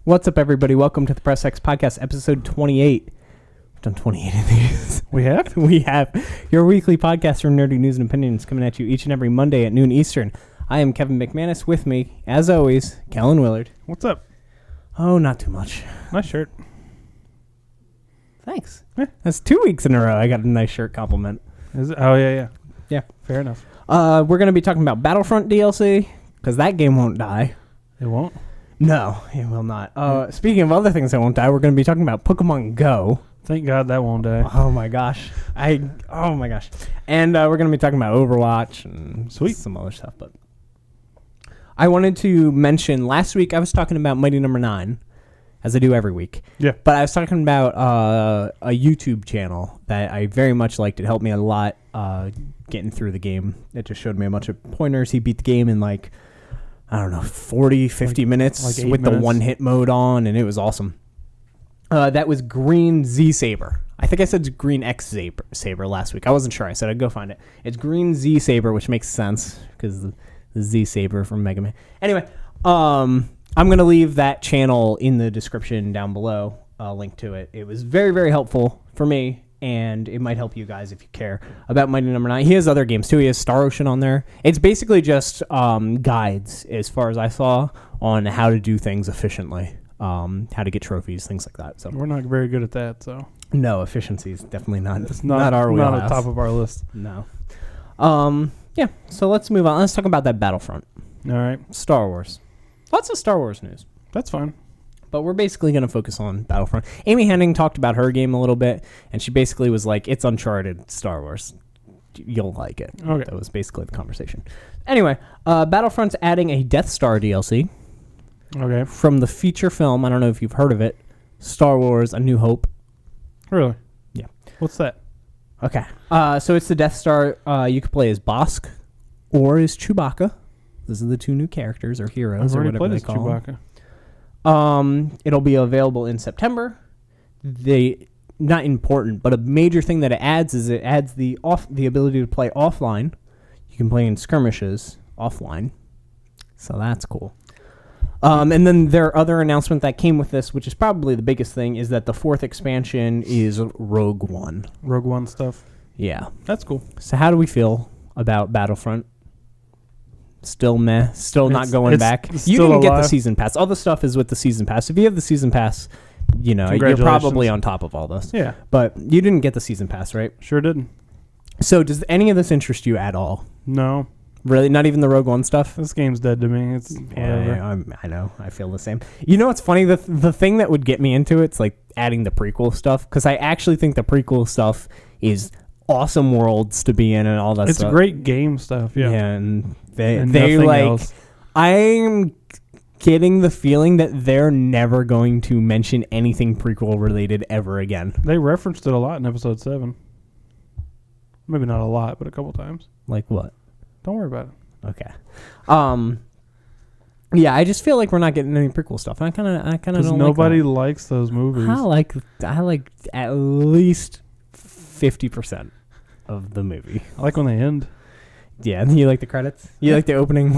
What's up, everybody? Welcome to the Press X Podcast, episode 28. We've done 28 of these. We have? We have. Your weekly podcast for nerdy news and opinions coming at you each and every Monday at noon Eastern. I am Kevin McManus. With me, as always, Kellen Willard. What's up? Oh, not too much. Nice shirt. Thanks. That's 2 weeks in a row I got a nice shirt compliment. Is it? Oh, yeah. Yeah. Fair enough. We're going to be talking about Battlefront DLC, because that game won't die. It won't? No, it will not. Speaking of other things that won't die, we're going to be talking about Pokemon Go. Thank God that won't die. Oh my gosh. Oh my gosh. And we're going to be talking about Overwatch and some other stuff. But I wanted to mention, last week I was talking about Mighty Number 9, as I do every week. Yeah. But I was talking about a YouTube channel that I very much liked. It helped me a lot getting through the game. It just showed me a bunch of pointers. He beat the game in 40, 50 minutes with the one-hit mode on, and it was awesome. That was Green Z Saber. I think I said Green X Saber last week. I wasn't sure. I said I'd go find it. It's Green Z Saber, which makes sense because the Z Saber from Mega Man. Anyway, I'm going to leave that channel in the description down below, a link to it. It was very, very helpful for me, and it might help you guys if you care about Mighty Number 9. He has other games, too. He has Star Ocean on there. It's basically just guides, as far as I saw, on how to do things efficiently. How to get trophies, things like that. So we're not very good at that, so. No, efficiency is definitely not. It's not our wheelhouse. Not on top of our list. No. Yeah, so let's move on. Let's talk about that Battlefront. All right. Star Wars. Lots of Star Wars news. That's fine. But we're basically going to focus on Battlefront. Amy Hennig talked about her game a little bit, and she basically was like, it's Uncharted Star Wars. You'll like it. Okay. That was basically the conversation. Anyway, Battlefront's adding a Death Star DLC. Okay. From the feature film, I don't know if you've heard of it, Star Wars A New Hope. Really? Yeah. What's that? Okay. So it's the Death Star. You could play as Bosk or as Chewbacca. Those are the two new characters or heroes or whatever they call them. It'll be available in September. Not important, but a major thing that it adds is it adds the ability to play offline. You can play in skirmishes offline. So that's cool. And then their other announcement that came with this, which is probably the biggest thing, is that the fourth expansion is Rogue One. Rogue One stuff? Yeah. That's cool. So how do we feel about Battlefront? Still meh. Still not going back. You didn't get the season pass. All the stuff is with the season pass. If you have the season pass, you're probably on top of all this. Yeah. But you didn't get the season pass, right? Sure didn't. So does any of this interest you at all? No. Really? Not even the Rogue One stuff? This game's dead to me. It's whatever. Yeah, I know. I feel the same. You know what's funny? The thing that would get me into it's like adding the prequel stuff, because I actually think the prequel stuff is awesome worlds to be in and all that stuff. It's great game stuff, yeah. And they like... Else. I'm getting the feeling that they're never going to mention anything prequel related ever again. They referenced it a lot in episode 7. Maybe not a lot, but a couple times. Like what? Don't worry about it. Okay. Yeah, I just feel like we're not getting any prequel stuff. I kind of don't. Nobody likes those movies. I like at least 50% of the movie. I like when they end. Yeah, you like the credits? You like the opening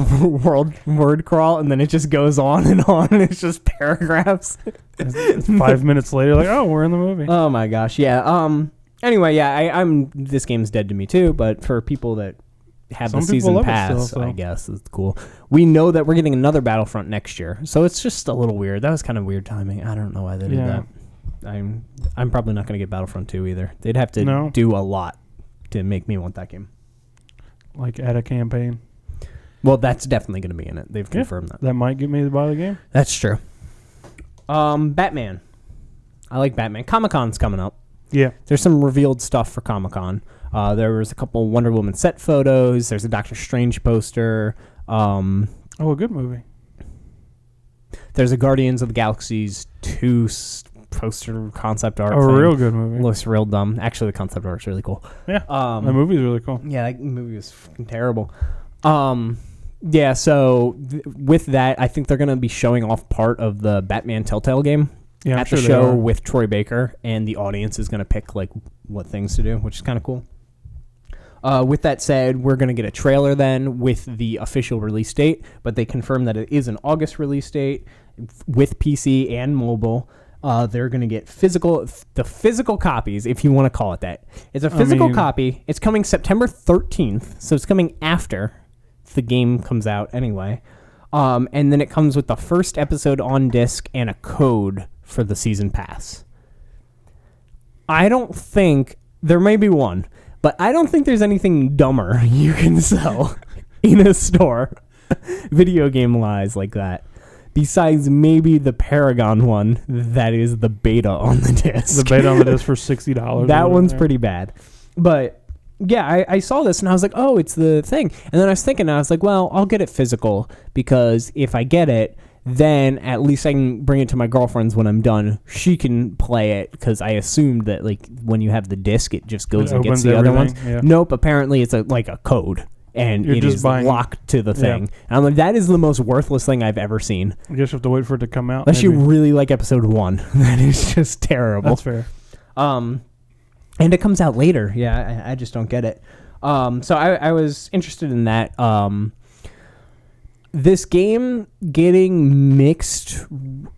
word crawl, and then it just goes on and on, and it's just paragraphs. It's 5 minutes later, like, oh, we're in the movie. Oh my gosh, yeah. Anyway, yeah, this game's dead to me too, but for people that have the season pass, I guess it's cool. We know that we're getting another Battlefront next year, so it's just a little weird. That was kind of weird timing. I don't know why they did that. I'm probably not going to get Battlefront 2 either. They'd have to do a lot to make me want that game. Like add a campaign. Well, that's definitely going to be in it. They've confirmed that. That might get me to buy the game. That's true. Batman. I like Batman. Comic-Con's coming up. Yeah. There's some revealed stuff for Comic-Con. There was a couple Wonder Woman set photos. There's a Doctor Strange poster. A good movie. There's a Guardians of the Galaxy's 2 poster concept art. Real good movie. Looks real dumb. Actually, the concept art's really cool. Yeah. The movie's really cool. Yeah, that movie was fucking terrible. Yeah, so with that, I think they're going to be showing off part of the Batman Telltale game at the show with Troy Baker, and the audience is going to pick like what things to do, which is kind of cool. With that said, we're going to get a trailer then with the official release date, but they confirmed that it is an August release date, with PC and mobile. They're going to get the physical copies, if you want to call it that. It's a physical copy. It's coming September 13th, so it's coming after the game comes out anyway. And then it comes with the first episode on disc and a code for the season pass. I don't think, there may be one, but I don't think there's anything dumber you can sell in a store, video game-wise like that. Besides maybe the Paragon one, that is the beta on the disc. The beta on the disc for $60. That one's pretty bad. But yeah, I saw this and I was like, oh, it's the thing. And then I was thinking, I was like, well, I'll get it physical because if I get it, then at least I can bring it to my girlfriend's when I'm done. She can play it because I assumed that like when you have the disc, it just goes and gets the other ones. Yeah. Nope, apparently it's like a code. And it is locked to the thing. Yeah. And I'm like, that is the most worthless thing I've ever seen. I guess you have to wait for it to come out. Unless you really like episode 1. That is just terrible. That's fair. And it comes out later. Yeah, I just don't get it. So I was interested in that. This game getting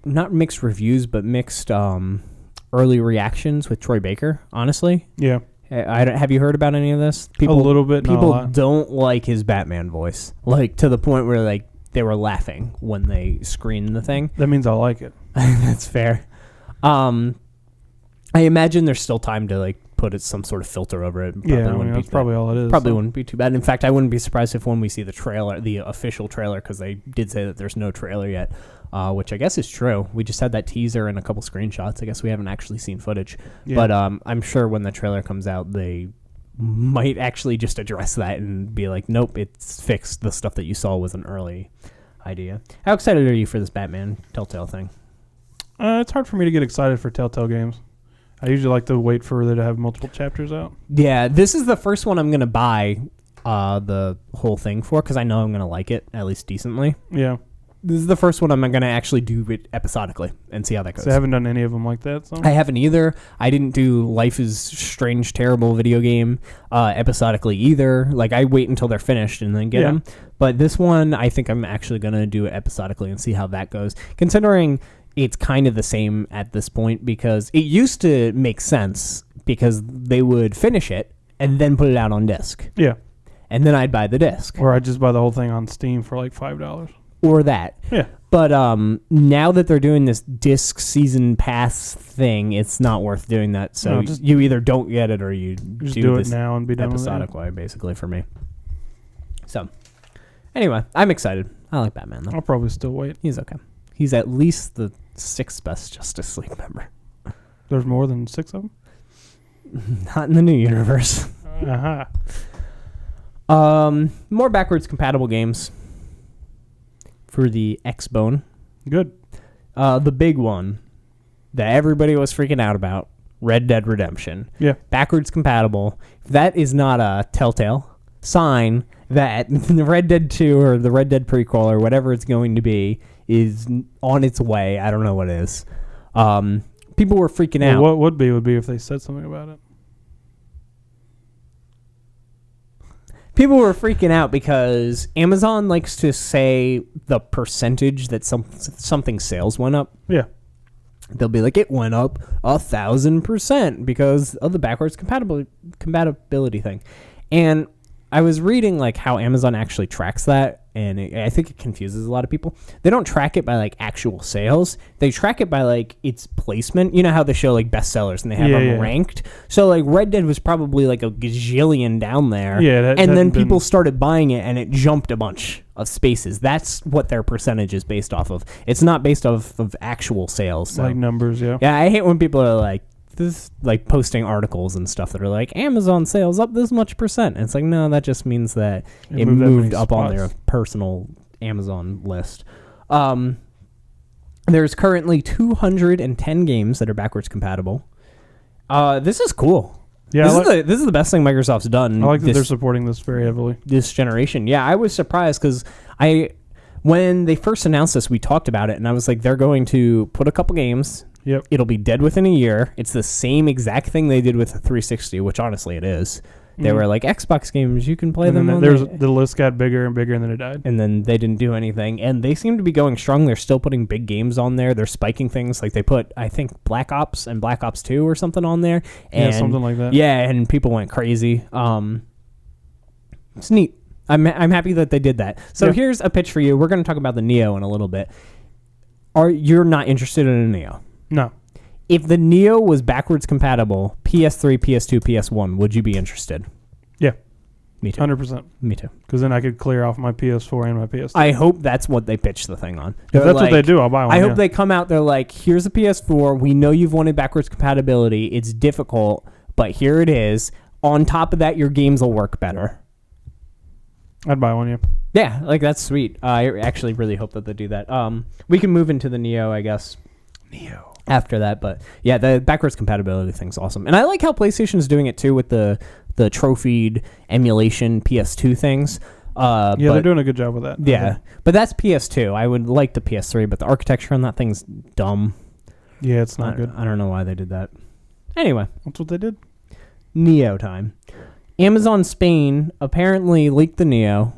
not mixed reviews, but mixed early reactions with Troy Baker, honestly. Yeah. Have you heard about any of this? A little bit. People don't like his Batman voice, like to the point where like they were laughing when they screened the thing. That means I like it. That's fair. I imagine there's still time to like put some sort of filter over it. That's probably all it is. Probably wouldn't be too bad. In fact, I wouldn't be surprised if when we see the trailer, the official trailer, because they did say that there's no trailer yet. Which I guess is true. We just had that teaser and a couple screenshots. I guess we haven't actually seen footage. Yeah. But I'm sure when the trailer comes out, they might actually just address that and be like, nope, it's fixed. The stuff that you saw was an early idea. How excited are you for this Batman Telltale thing? It's hard for me to get excited for Telltale games. I usually like to wait for them to have multiple chapters out. Yeah, this is the first one I'm going to buy the whole thing for because I know I'm going to like it at least decently. Yeah. This is the first one I'm going to actually do it episodically and see how that goes. So I haven't done any of them like that? So? I haven't either. I didn't do Life is Strange, Terrible video game episodically either. Like, I wait until they're finished and then get them. But this one, I think I'm actually going to do it episodically and see how that goes. Considering it's kind of the same at this point because it used to make sense because they would finish it and then put it out on disc. Yeah. And then I'd buy the disc. Or I'd just buy the whole thing on Steam for like $5. Or that. Yeah. But now that they're doing this disc season pass thing, it's not worth doing that. So you either don't get it or you just do it now and be done episodic way, basically, for me. So, anyway, I'm excited. I like Batman, though. I'll probably still wait. He's okay. He's at least the 6th best Justice League member. There's more than 6 of them? Not in the new universe. More backwards compatible games for the Xbone. Good. The big one that everybody was freaking out about, Red Dead Redemption. Yeah. Backwards compatible. If that is not a Telltale sign that the Red Dead 2 or the Red Dead prequel or whatever it's going to be is on its way. I don't know what it is. People were freaking out. What would be if they said something about it. People were freaking out because Amazon likes to say the percentage that something sales went up. Yeah. They'll be like, it went up 1,000% because of the backwards compatibility thing. And I was reading like how Amazon actually tracks that, and I think it confuses a lot of people. They don't track it by like actual sales. They track it by like its placement. You know how they show like bestsellers and they have them ranked. So like Red Dead was probably like a gajillion down there. Yeah, and then people started buying it and it jumped a bunch of spaces. That's what their percentage is based off of. It's not based off of actual sales. So. Like numbers, yeah. Yeah, I hate when people are like, this like posting articles and stuff that are like Amazon sales up this much percent. And it's like, no, that just means that it moved up on their personal Amazon list. There's currently 210 games that are backwards compatible. This is cool. Yeah, this is the best thing Microsoft's done. I like that they're supporting this very heavily. This generation. Yeah, I was surprised because when they first announced this, we talked about it, and I was like, they're going to put a couple games. Yep. It'll be dead within a year. It's the same exact thing they did with the 360, which honestly it is. They were like Xbox games. You can play and them then on the list got bigger and bigger, and then it died. and then they didn't do anything. And they seem to be going strong. They're still putting big games on there. They're spiking things. Like they put, I think, Black Ops and Black Ops 2 or something on there. And Yeah, something like that. Yeah, and people went crazy. It's neat. I'm happy that they did that. So here's a pitch for you. We're going to talk about the Neo in a little bit. You're not interested in a Neo? No. If the Neo was backwards compatible, PS3, PS2, PS1, would you be interested? Yeah. Me too. 100%. Me too. Because then I could clear off my PS4 and my PS3. I hope that's what they pitch the thing on. If that's what they do, I'll buy one. I hope they come out, they're like, here's a PS4. We know you've wanted backwards compatibility. It's difficult, but here it is. On top of that, your games will work better. I'd buy one, yeah. Yeah, like that's sweet. I actually really hope that they do that. We can move into the Neo, I guess. Neo. After that, but yeah, the backwards compatibility thing's awesome. And I like how PlayStation's doing it too with the trophied emulation PS2 things. They're doing a good job with that. Yeah, but that's PS2. I would like the PS3, but the architecture on that thing's dumb. Yeah, it's not good. I don't know why they did that. Anyway. That's what they did. Neo time. Amazon Spain apparently leaked the Neo.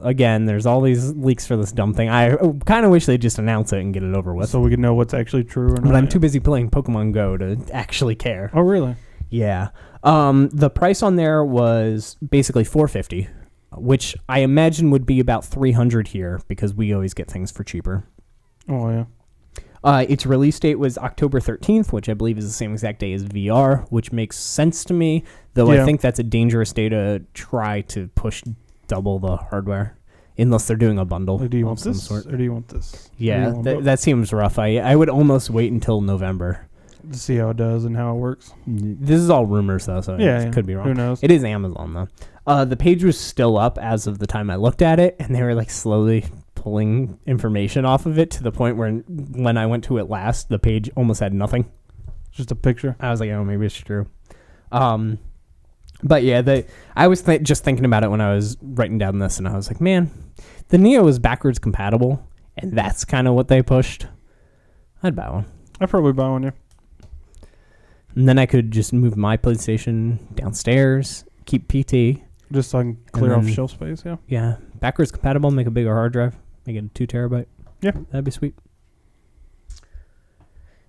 Again, there's all these leaks for this dumb thing. I kind of wish they'd just announce it and get it over with. So we could know what's actually true or not. But I'm too busy playing Pokemon Go to actually care. Oh, really? Yeah. The price on there was basically $450, which I imagine would be about $300 here because we always get things for cheaper. Oh, yeah. Its release date was October 13th, which I believe is the same exact day as VR, which makes sense to me, though I think that's a dangerous day to try to push double the hardware, unless they're doing a bundle. Like, do you want this or do you want this? Yeah, that seems rough. I would almost wait until November. To see how it does and how it works. This is all rumors, though, so it could be wrong. Who knows? It is Amazon, though. The page was still up as of the time I looked at it, and they were like slowly pulling information off of it to the point where when I went to it last, the page almost had nothing. Just a picture. I was like, oh, maybe it's true. But yeah, I was just thinking about it when I was writing down this, and I was like, man, the Neo is backwards compatible, and that's kind of what they pushed. I'd buy one. I'd probably buy one, yeah. And then I could just move my PlayStation downstairs, keep PT. Just so I can clear off shelf space, yeah. Yeah, backwards compatible, make a bigger hard drive, make it a 2 terabyte. Yeah. That'd be sweet.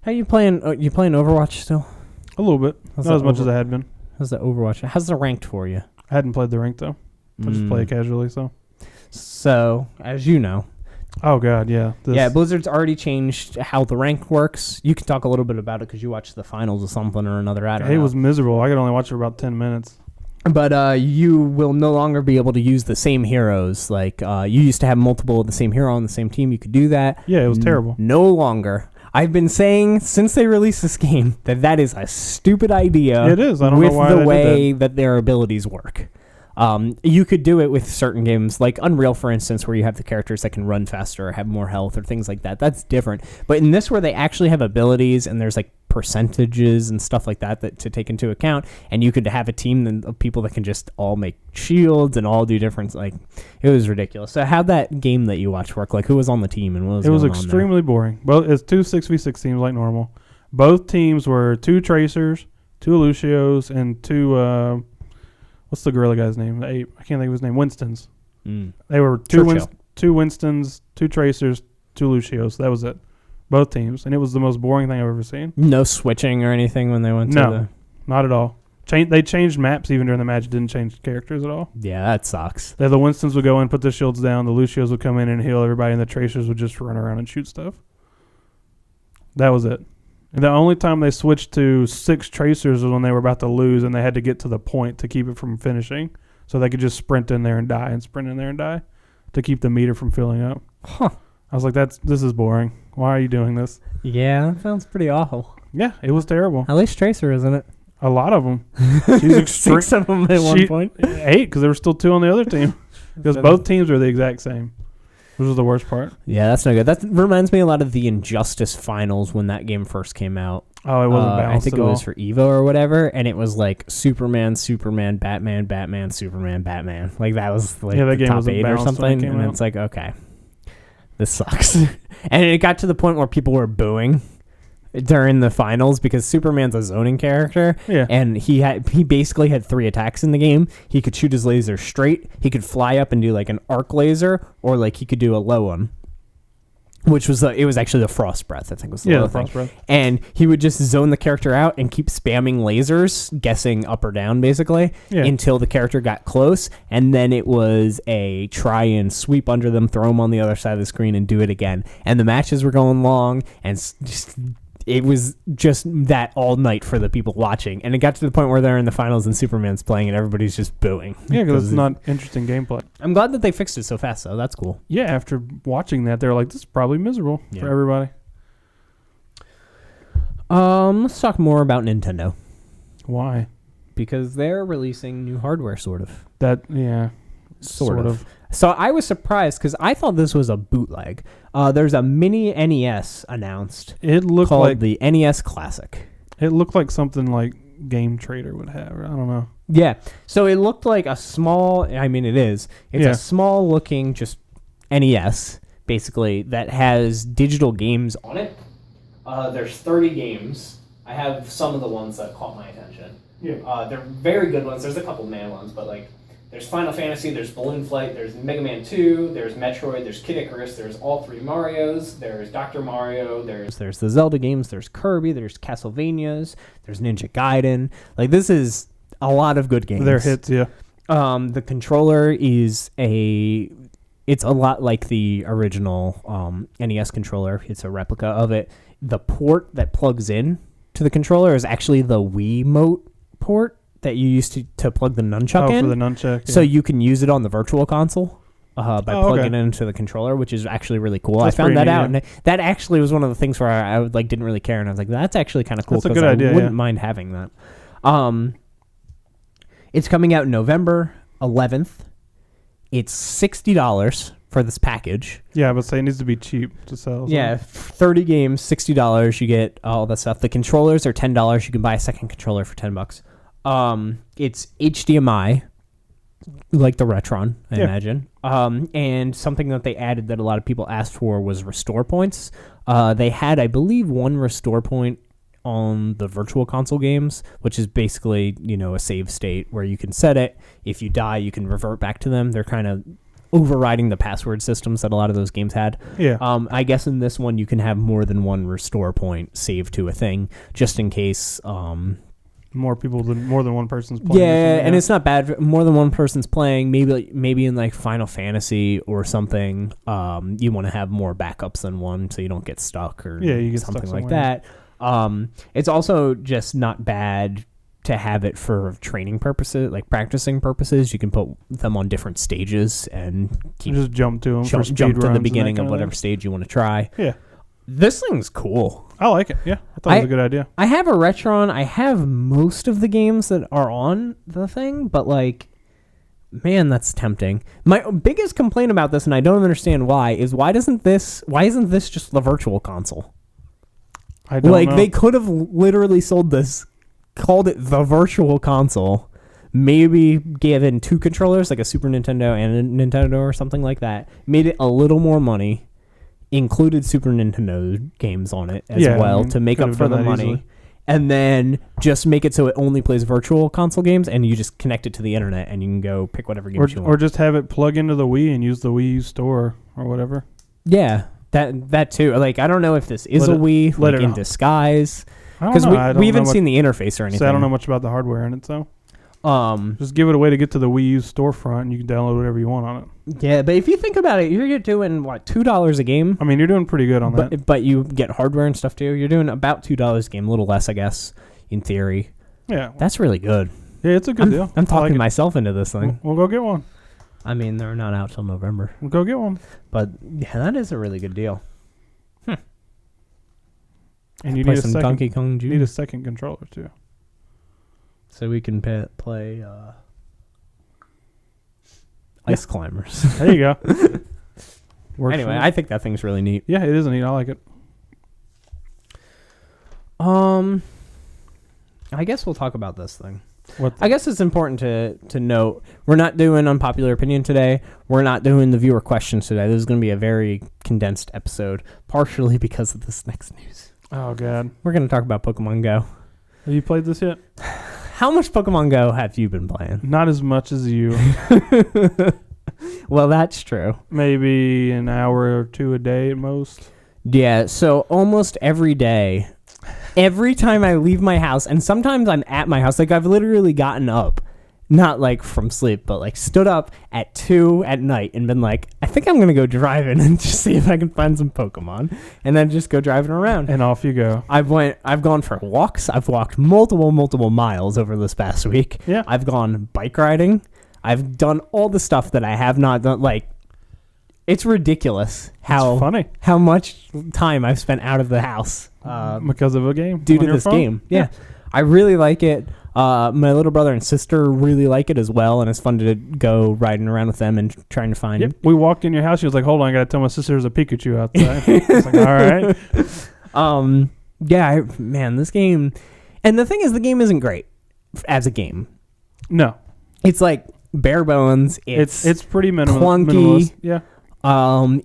How you playing? You playing Overwatch still? A little bit. Not as much as I had been. How's the Overwatch? How's the ranked for you? I hadn't played the rank, though. I just play it casually, so. So, as you know. Oh, God, yeah. Yeah, Blizzard's already changed how the rank works. You can talk a little bit about it because you watched the finals of something or another. It was miserable. I could only watch it for about 10 minutes. But you will no longer be able to use the same heroes. Like, you used to have multiple of the same hero on the same team. You could do that. Yeah, it was terrible. No longer. I've been saying since they released this game that is a stupid idea. It is. I don't know why with the way that their abilities work. You could do it with certain games, like Unreal, for instance, where you have the characters that can run faster or have more health or things like that. That's different. But in this, where they actually have abilities and there's like percentages and stuff like that to take into account, and you could have a team of people that can just all make shields and all do different. Like, it was ridiculous. So how'd that game that you watched work? Like, who was on the team and what was it was going on extremely boring. Well, it's 2 6v6 teams like normal. Both teams were 2 Tracers, 2 Lucios, and 2 what's the gorilla guy's name? The ape. I can't think of his name. Winston's. They were 2 Winstons, 2 Tracers, 2 Lucios. That was it. Both teams. And it was the most boring thing I've ever seen. No switching or anything when they went to No, not at all. They changed maps even during the match. Didn't change characters at all. Yeah, that sucks. The Winstons would go in, put their shields down. The Lucios would come in and heal everybody. And the Tracers would just run around and shoot stuff. That was it. And the only time they switched to 6 Tracers was when they were about to lose and they had to get to the point to keep it from finishing. So they could just sprint in there and die and sprint in there and die to keep the meter from filling up. Huh. I was like, this is boring. Why are you doing this? Yeah, that sounds pretty awful. Yeah, it was terrible. At least Tracer, isn't it? A lot of them. She's 6 of them at one point. 8, because there were still 2 on the other team. Because both teams are the exact same. Which was the worst part. Yeah, that's no good. That reminds me a lot of the Injustice finals when that game first came out. Oh, it wasn't balanced I think it was for Evo or whatever, and it was like Superman, Batman, Batman, Superman, Batman. Like, that was like that the game top wasn't 8 or balanced something, and it's like, okay, this sucks. And it got to the point where people were booing. during the finals because Superman's a zoning character. Yeah. And he basically had 3 attacks in the game. He could shoot his laser straight. He could fly up and do like an arc laser, or like he could do a low one. Which was it was actually the frost breath, I think was the low thing. Frost breath. And he would just zone the character out and keep spamming lasers, guessing up or down basically, until the character got close. And then it was a try and sweep under them, throw them on the other side of the screen, and do it again. And the matches were going long, and it was just that all night for the people watching. And it got to the point where they're in the finals and Superman's playing and everybo's just booing. Yeah, because it's not interesting gameplay. I'm glad that they fixed it so fast, though. That's cool. Yeah, after watching that, they're like, this is probably miserable for everybody. Let's talk more about Nintendo. Why? Because they're releasing new hardware, sort of. Sort of. So I was surprised because I thought this was a bootleg. There's a mini NES announced. It looked called like the NES Classic. It looked like something like Game Trader would have. I don't know. Yeah. So it looked like a small. I mean, it is. It's a small looking just NES basically that has digital games on it. There's 30 games. I have some of the ones that caught my attention. Yeah. They're very good ones. There's a couple man ones, but like. There's Final Fantasy, there's Balloon Flight, there's Mega Man 2, there's Metroid, there's Kid Icarus, there's all 3 Marios, there's Dr. Mario, there's the Zelda games, there's Kirby, there's Castlevanias, there's Ninja Gaiden. Like, this is a lot of good games. They're hits, yeah. The controller is it's a lot like the original NES controller. It's a replica of it. The port that plugs in to the controller is actually the Wiimote port that you used to plug the nunchuck in. For the nunchuck. Yeah. So you can use it on the virtual console by plugging it into the controller, which is actually really cool. I found that out, and that actually was one of the things where I didn't really care, and I was like, that's actually kind of cool. That's a good idea. I wouldn't mind having that. It's coming out November 11th. It's $60 for this package. Yeah, but say it needs to be cheap to sell. So. Yeah, 30 games, $60. You get all that stuff. The controllers are $10. You can buy a second controller for $10. It's HDMI, like the Retron, I imagine. And something that they added that a lot of people asked for was restore points. They had, I believe, 1 restore point on the virtual console games, which is basically, a save state where you can set it. If you die, you can revert back to them. They're kind of overriding the password systems that a lot of those games had. Yeah. I guess in this one, you can have more than 1 restore point saved to a thing, just in case... more than one person's playing. Yeah, and it's not bad. More than one person's playing. Maybe in like Final Fantasy or something, you want to have more backups than one so you don't get stuck or you get something stuck like that. It's also just not bad to have it for training purposes, like practicing purposes. You can put them on different stages and just jump to them. Jump to the beginning of whatever stage you want to try. Yeah. This thing's cool. I like it. Yeah, I thought it was a good idea. I have a Retron. I have most of the games that are on the thing, but like, man, that's tempting. My biggest complaint about this, and I don't understand why, is why isn't this just the virtual console? I don't know. They could have literally sold this, called it the virtual console, maybe given 2 controllers, like a Super Nintendo and a Nintendo or something like that, made it a little more money. Included Super Nintendo games on it as well to make up for the money. Easily. And then just make it so it only plays virtual console games and you just connect it to the internet and you can go pick whatever games you want. Or just have it plug into the Wii and use the Wii U store or whatever. Yeah, that too. Like, I don't know if this is a Wii in disguise. Because we haven't seen the interface or anything. So I don't know much about the hardware in it, so. Just give it a way to get to the Wii U storefront and you can download whatever you want on it. Yeah, but if you think about it, you're doing, $2 a game? I mean, you're doing pretty good on that. But you get hardware and stuff too. You're doing about $2 a game, a little less, I guess, in theory. Yeah. That's really good. Yeah, it's a good deal. I'm talking myself into this thing. We'll go get one. I mean, they're not out till November. We'll go get one. But yeah, that is a really good deal. And you play some Donkey Kong Jr. You need a second controller too. So we can play Ice Climbers. There you go. Anyway, I think that thing's really neat. Yeah, it is neat. I like it. I guess we'll talk about this thing. I guess it's important to note we're not doing unpopular opinion today. We're not doing the viewer questions today. This is going to be a very condensed episode, partially because of this next news. Oh, God. We're going to talk about Pokemon Go. Have you played this yet? How much Pokemon Go have you been playing? Not as much as you. Well, that's true. Maybe an hour or two a day at most. Yeah, so almost every day, every time I leave my house, and sometimes I'm at my house, like I've literally gotten up, not like from sleep, but like stood up at 2 at night and been like, I think I'm going to go driving and just see if I can find some Pokemon, and then just go driving around. And off you go. I've gone for walks. I've walked multiple miles over this past week. Yeah. I've gone bike riding. I've done all the stuff that I have not done. Like, it's ridiculous It's funny. how much time I've spent out of the house Because of a game. due on to your this phone? game. Yeah. I really like it. My little brother and sister really like it as well, and it's fun to go riding around with them and trying to find. Yep. We walked in your house. She was like, "Hold on, I gotta tell my sister there's a Pikachu outside." I was like, "All right." Yeah, man, this game, and the thing is, the game isn't great as a game. No, It's like bare bones. it's pretty clunky. minimalist. Yeah.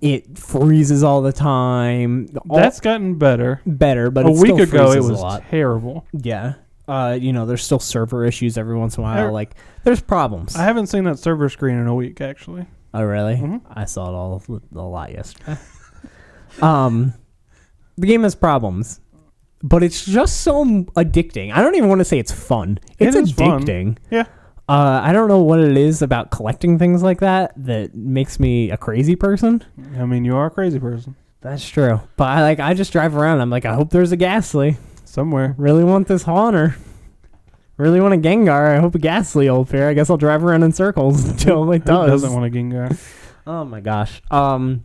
It freezes all the time. That's gotten better. Better, but A it week still ago, it freezes was a lot. terrible. Yeah. There's still server issues every once in a while. Like, there's problems. I haven't seen that server screen in a week, actually. Oh, really? Mhm. I saw it a lot yesterday. The game has problems, but it's just so addicting. I don't even want to say it's fun. It's It is addicting. fun. Yeah. I don't know what it is about collecting things like that makes me a crazy person. I mean, you are a crazy person. That's true. But I just drive around. I'm like, I hope there's a Ghastly. Somewhere. Really want this Haunter. Really want a Gengar. I hope a Ghastly will appear. I guess I'll drive around in circles until it does. Who doesn't want a Gengar? Oh my gosh. So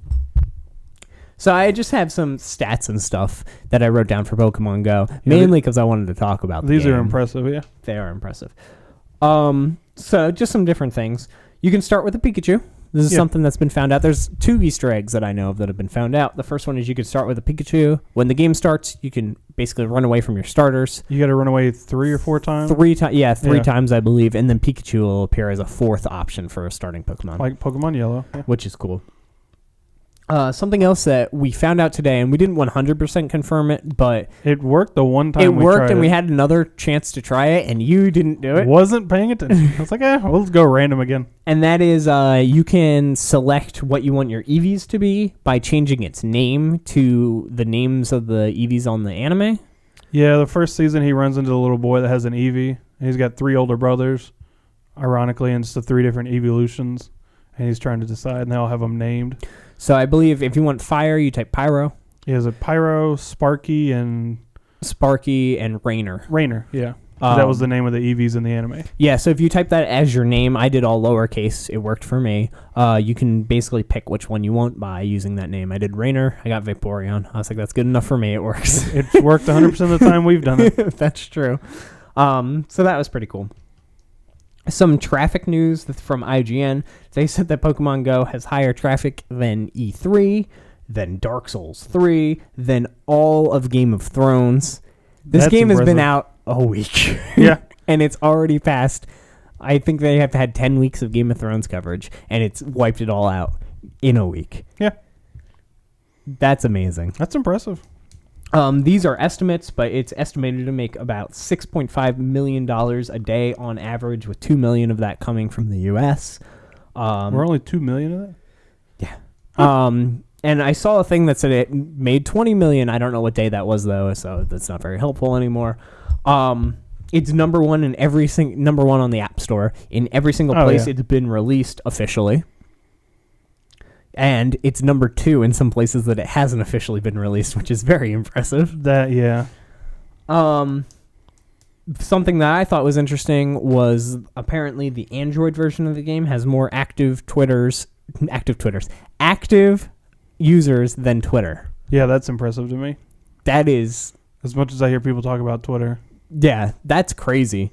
I just have some stats and stuff that I wrote down for Pokemon Go, mainly because I wanted to talk about These the are game. impressive, yeah. They are impressive. So just some different things. You can start with a Pikachu. This is something that's been found out. There's 2 Easter eggs that I know of that have been found out. The first one is you can start with a Pikachu. When the game starts, you can basically run away from your starters. You got to run away 3 or 4 times? 3 times, I believe, and then Pikachu will appear as a 4th option for a starting Pokemon. Like Pokemon Yellow. Yeah. Which is cool. Something else that we found out today, and we didn't 100% confirm it, but It worked the one time it we worked, tried and it. we had another chance to try it, and you didn't do it. Wasn't paying attention. I was like, we'll go random again. And that is, you can select what you want your Eevees to be by changing its name to the names of the Eevees on the anime. Yeah, the first season he runs into the little boy that has an Eevee. And he's got 3 older brothers, ironically, and it's the 3 different evolutions. And he's trying to decide, and they all have them named. So I believe if you want fire, you type Pyro. He has a Pyro, Sparky, and... Sparky and Rainer. Rainer, yeah. That was the name of the Eevees in the anime. Yeah, so if you type that as your name, I did all lowercase. It worked for me. You can basically pick which one you want by using that name. I did Rainer. I got Vaporeon. I was like, that's good enough for me. It works. It's worked 100% of the time we've done it. That's true. So that was pretty cool. Some traffic news from IGN. They said that Pokemon Go has higher traffic than E3, than Dark Souls 3, than all of Game of Thrones. This That's game has been impressive. out a week. Yeah. And it's already passed. I think they have had 10 weeks of Game of Thrones coverage, and it's wiped it all out in a week. Yeah. That's amazing. That's impressive. These are estimates, but it's estimated to make about $6.5 million a day on average, with $2 million of that coming from the U.S. We're only 2 million of that? Yeah. And I saw a thing that said it made $20 million. I don't know what day that was, though, so that's not very helpful anymore. It's number one on the App Store in every single place it's been released officially. And it's number 2 in some places that it hasn't officially been released, which is very impressive. Yeah. Something that I thought was interesting was apparently the Android version of the game has more active users than Twitter. Yeah, that's impressive to me. That is... As much as I hear people talk about Twitter. Yeah, that's crazy.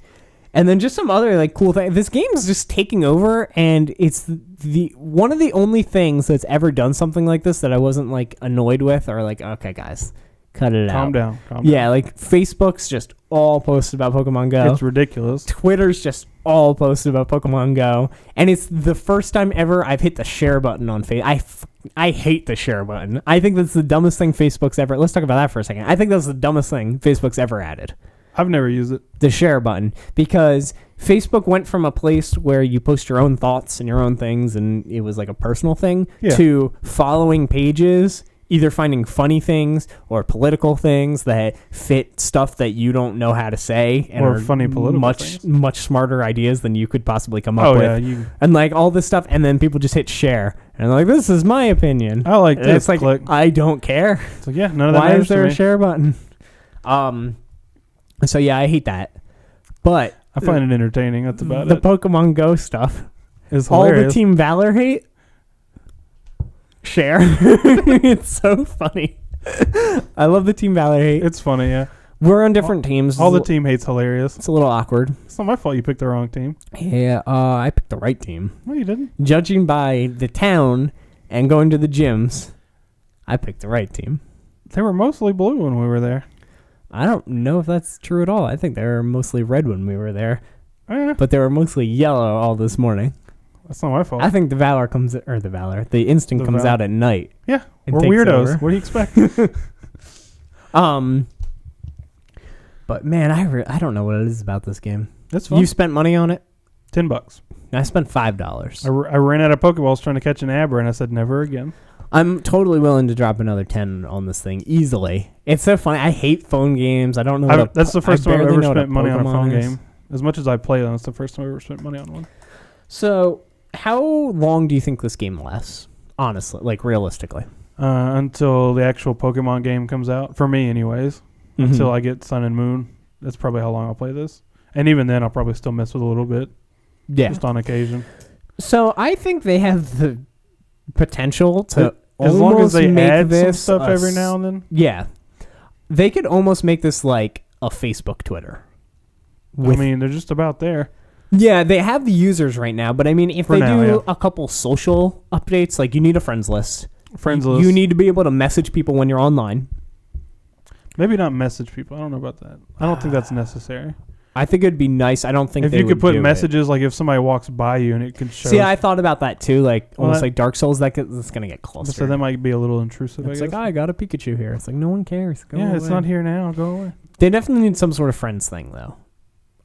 And then just some other cool thing. This game is just taking over, and it's the one of the only things that's ever done something like this that I wasn't annoyed with, or okay, guys, cut it out. Calm down. Yeah, Facebook's just all posted about Pokemon Go. It's ridiculous. Twitter's just all posted about Pokemon Go, and it's the first time ever I've hit the share button on Facebook. I hate the share button. I think that's the dumbest thing Facebook's ever. Let's talk about that for a second. I think that's the dumbest thing Facebook's ever added. I've never used it. The share button, because Facebook went from a place where you post your own thoughts and your own things, and it was like a personal thing, to following pages, either finding funny things or political things that fit stuff that you don't know how to say, and or are funny political things. much smarter ideas than you could possibly come up with. And like all this stuff, and then people just hit share, and they're like, "This is my opinion. I like and this." It's like, click. I don't care. It's like, none of that Why matters is there to a me. share button? So yeah, I hate that. But I find it entertaining. That's about the it. Pokemon Go stuff. It's All hilarious. the Team Valor hate. Share. It's so funny. I love the Team Valor hate. It's funny, yeah. We're on different teams. All the team hate's hilarious. It's a little awkward. It's not my fault you picked the wrong team. Yeah, I picked the right team. No, you didn't. Judging by the town and going to the gyms, I picked the right team. They were mostly blue when we were there. I don't know if that's true at all. I think they were mostly red when we were there, Eh, but they were mostly yellow all this morning. that's not my fault. I think the instinct comes out at night. Yeah, and we're takes weirdos. over. What do you expect? But man, I don't know what it is about this game. That's fun. You spent money on it? $10. I spent $5. I ran out of Pokeballs trying to catch an Abra, and I said never again. I'm totally willing to drop another 10 on this thing easily. It's so funny. I hate phone games. I don't know. That's the first time I've ever spent money on a phone is. game. As much as I play them, it's the first time I ever spent money on one. So, how long do you think this game lasts? Honestly, like realistically. Until the actual Pokemon game comes out. For me, anyways. Mm-hmm. Until I get Sun and Moon. That's probably how long I'll play this. And even then, I'll probably still mess with a little bit. Yeah. Just on occasion. So, I think they have the potential to as long as they make add some this stuff every now and then. Yeah. They could almost make this like a Facebook Twitter. I mean, they're just about there. Yeah, they have the users right now, but I mean, if For they now, do yeah. a couple social updates, like you need a friends list. Friends list. You need to be able to message people when you're online. Maybe not message people. I don't know about that. I don't think that's necessary. I think it'd be nice. I don't think if they you could would put do messages, like if somebody walks by you and it could show. See, I thought about that too, like Well, almost that- like Dark Souls. That's going to get closer. So that might be a little intrusive. It's I like, guess. I got a Pikachu here. It's like, no one cares. Go Yeah, it's away. not here now. Go away. They definitely need some sort of friends thing, though.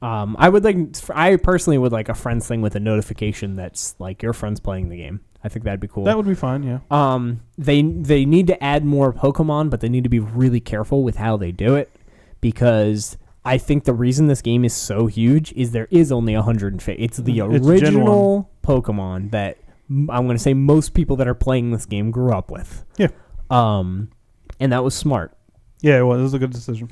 I personally would like a friends thing with a notification that's like your friend's playing the game. I think that'd be cool. That would be fine. Yeah. They need to add more Pokemon, but they need to be really careful with how they do it, because I think the reason this game is so huge is there is only 150. It's the It's original Pokemon that I'm going to say most people that are playing this game grew up with. Yeah. And that was smart. Yeah, it was a good decision.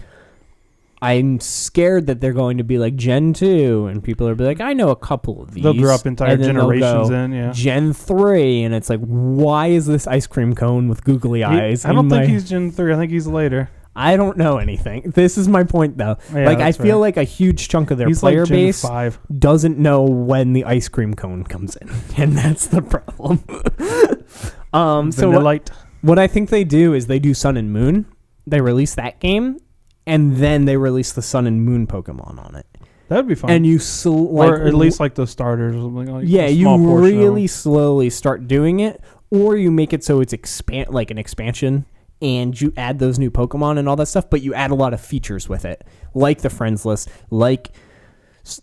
I'm scared that they're going to be like Gen 2, and people will be like, I know a couple of these. They'll drop entire and then they'll generations go, in. Yeah. Gen 3, and it's like, why is this ice cream cone with googly eyes? I don't think he's Gen 3. I think he's later. I don't know anything. This is my point, though. Yeah, like, I that's feel right. like a huge chunk of their He's player like Gen base 5. doesn't know when the ice cream cone comes in, and that's the problem. So Vanillite. what I think they do is they do Sun and Moon. They release that game, and then they release the Sun and Moon Pokemon on it. That would be fun. And you or at least like the starters or something like. yeah, a you small portion of really them. slowly start doing it, or you make it so it's like an expansion, and you add those new Pokemon and all that stuff, but you add a lot of features with it, like the friends list, like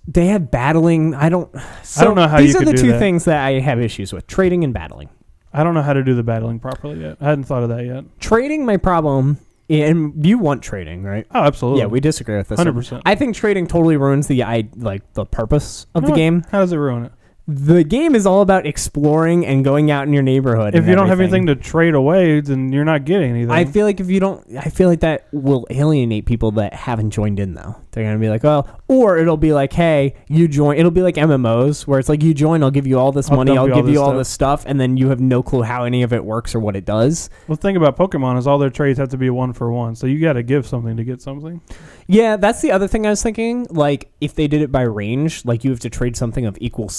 they have battling. I don't know how you these are could the do two that. things that I have issues with: trading and battling. I don't know how to do the battling properly yet. I hadn't thought of that yet. Trading, my problem, and you want trading, right? Oh, absolutely. Yeah, we disagree with this. 100%. I think trading totally ruins the purpose of the game. How does it ruin it? The game is all about exploring and going out in your neighborhood. If and you don't have everything. anything to trade away, then you're not getting anything. I feel like that will alienate people that haven't joined in, though. They're going to be like, well, or it'll be like, hey, you join. It'll be like MMOs where it's like, you join, I'll give you all this money, I'll give you all this stuff, and then you have no clue how any of it works or what it does. Well, the thing about Pokemon is all their trades have to be 1-for-1, so you got to give something to get something. Yeah, that's the other thing I was thinking. Like, if they did it by range, like you have to trade something of equal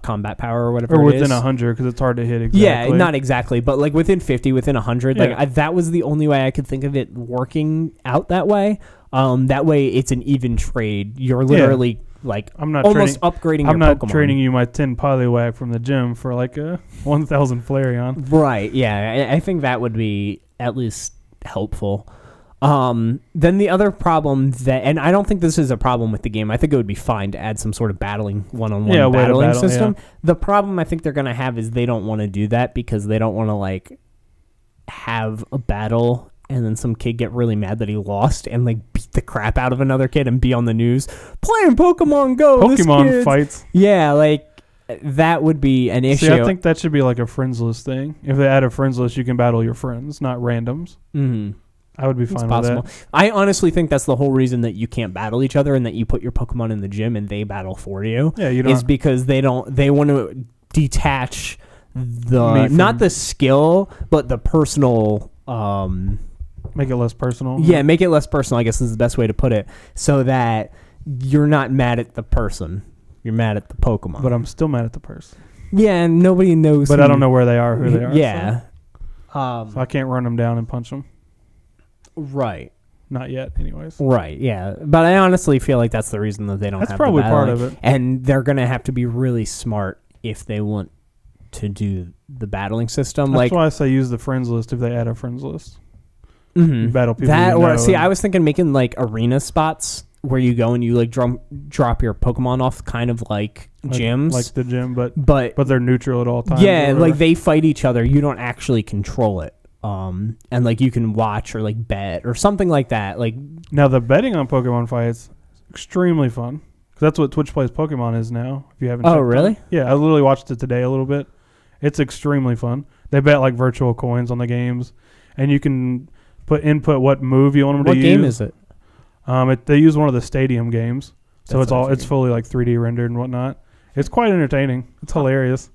combat power or whatever Or it is. within 100, because it's hard to hit exactly. Yeah, not exactly, but like within 50, within 100. Yeah. Like that was the only way I could think of it working out that way. That way, it's an even trade. You're literally like I'm not almost upgrading I'm your not Pokemon. trading you my 10 Poliwag from the gym for like a 1,000 Flareon. Right, yeah. I think that would be at least helpful. Then the other problem and I don't think this is a problem with the game. I think it would be fine to add some sort of battling one-on-one battling system. Yeah. The problem I think they're going to have is they don't want to do that because they don't want to like have a battle and then some kid get really mad that he lost and like beat the crap out of another kid and be on the news playing Pokemon Go. Pokemon fights. Yeah, like that would be an issue. See, I think that should be like a friends list thing. If they add a friends list, you can battle your friends, not randoms. Mm-hmm. I would be fine with that. I honestly think that's the whole reason that you can't battle each other and that you put your Pokemon in the gym and they battle for you. Yeah, you don't. Is because they want to detach not the skill, but the personal. Make it less personal. Yeah, make it less personal, I guess is the best way to put it, so that you're not mad at the person. You're mad at the Pokemon. But I'm still mad at the person. Yeah, and nobody knows. But I don't know where they are, who they are. Yeah. So I can't run them down and punch them. Right. Not yet, anyways. Right, yeah. But I honestly feel like that's the reason that they don't have the probably part battling. of it. And they're going to have to be really smart if they want to do the battling system. That's why I say use the friends list if they add a friends list. Mm-hmm. You battle people that, you know. Or see, I was thinking making like arena spots where you go and you like drop your Pokemon off kind of like gyms. Like the gym, but they're neutral at all times. Yeah, like they fight each other. You don't actually control it. And like you can watch or like bet or something like that. Like now the betting on Pokemon fights extremely fun because that's what Twitch Plays Pokemon is now. If you haven't. Oh really? Yeah, I literally watched it today a little bit. It's extremely fun. They bet like virtual coins on the games, and you can input what move you want them to use. What game is it? They use one of the stadium games, so it's fully like 3D rendered and whatnot. It's quite entertaining. It's hilarious.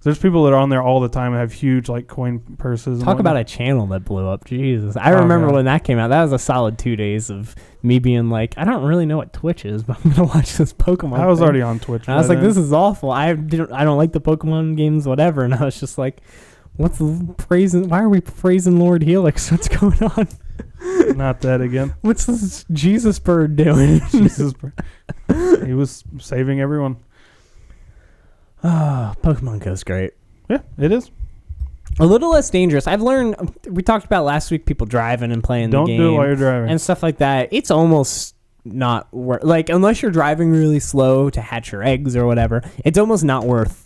There's people that are on there all the time and have huge like coin purses. Talk about a channel that blew up. Jesus. I remember when that came out. That was a solid 2 days of me being like, I don't really know what Twitch is, but I'm going to watch this Pokemon I was thing. already on Twitch. And I was like, this is awful. I don't like the Pokemon games, whatever. And I was just like, why are we praising Lord Helix? What's going on? Not that again. What's this Jesus bird doing? Jesus bird. He was saving everyone. Pokemon Go's great. Yeah, it is. A little less dangerous. I've learned, we talked about last week, people driving and playing the game. Don't do it while you're driving. And stuff like that. It's almost not worth, like, unless you're driving really slow to hatch your eggs or whatever, it's almost not worth